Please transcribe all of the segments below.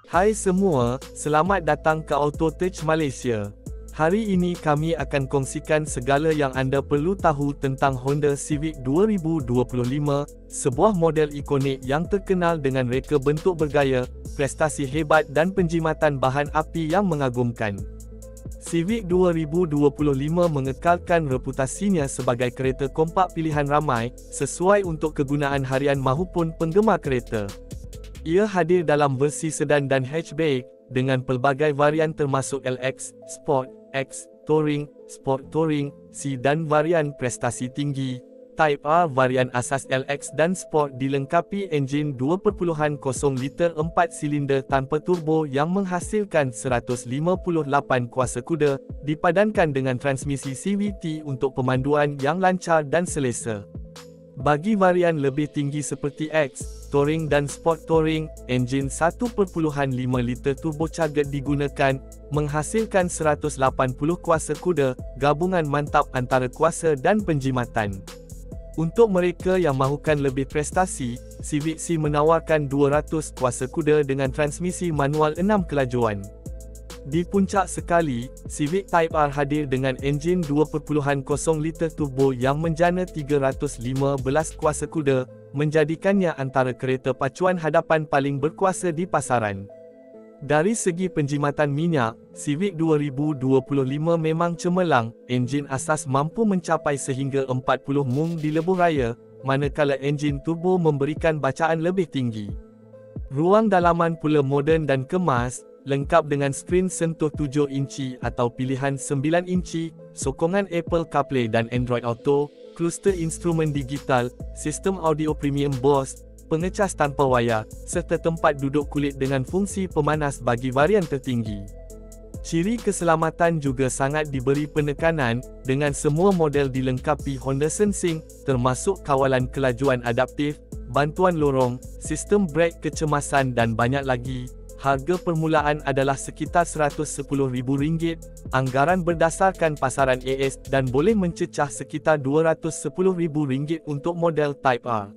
Hai semua, selamat datang ke AutoTouch Malaysia. Hari ini kami akan kongsikan segala yang anda perlu tahu tentang Honda Civic 2025, sebuah model ikonik yang terkenal dengan reka bentuk bergaya, prestasi hebat dan penjimatan bahan api yang mengagumkan. Civic 2025 mengekalkan reputasinya sebagai kereta kompak pilihan ramai, sesuai untuk kegunaan harian maupun penggemar kereta. Ia hadir dalam versi sedan dan hatchback, dengan pelbagai varian termasuk LX, Sport, X, Touring, Sport Touring, C dan varian prestasi tinggi. Type R varian asas LX dan Sport dilengkapi enjin 2.0 liter 4 silinder tanpa turbo yang menghasilkan 158 kuasa kuda, dipadankan dengan transmisi CVT untuk pemanduan yang lancar dan selesa. Bagi varian lebih tinggi seperti X, Touring dan Sport Touring, enjin 1.5 liter turbocharged digunakan, menghasilkan 180 kuasa kuda, gabungan mantap antara kuasa dan penjimatan. Untuk mereka yang mahukan lebih prestasi, Civic C menawarkan 200 kuasa kuda dengan transmisi manual 6 kelajuan. Di puncak sekali, Civic Type R hadir dengan enjin 2.0 liter turbo yang menjana 315 kuasa kuda, menjadikannya antara kereta pacuan hadapan paling berkuasa di pasaran. Dari segi penjimatan minyak, Civic 2025 memang cemerlang, enjin asas mampu mencapai sehingga 40 mung di lebuh raya, manakala enjin turbo memberikan bacaan lebih tinggi. Ruang dalaman pula moden dan kemas, lengkap dengan skrin sentuh 7 inci atau pilihan 9 inci, sokongan Apple CarPlay dan Android Auto, kluster instrumen digital, sistem audio premium Bose, pengecas tanpa wayar, serta tempat duduk kulit dengan fungsi pemanas bagi varian tertinggi. Ciri keselamatan juga sangat diberi penekanan, dengan semua model dilengkapi Honda Sensing, termasuk kawalan kelajuan adaptif, bantuan lorong, sistem brek kecemasan dan banyak lagi. Harga permulaan adalah sekitar RM110,000, anggaran berdasarkan pasaran AS dan boleh mencecah sekitar RM210,000 untuk model Type R.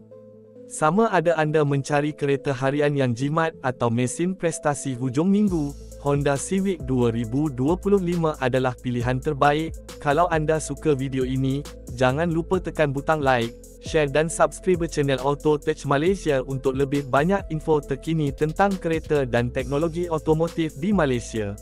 Sama ada anda mencari kereta harian yang jimat atau mesin prestasi hujung minggu, Honda Civic 2025 adalah pilihan terbaik. Kalau anda suka video ini, jangan lupa tekan butang like, share dan subscribe channel AutoTouch Malaysia untuk lebih banyak info terkini tentang kereta dan teknologi otomotif di Malaysia.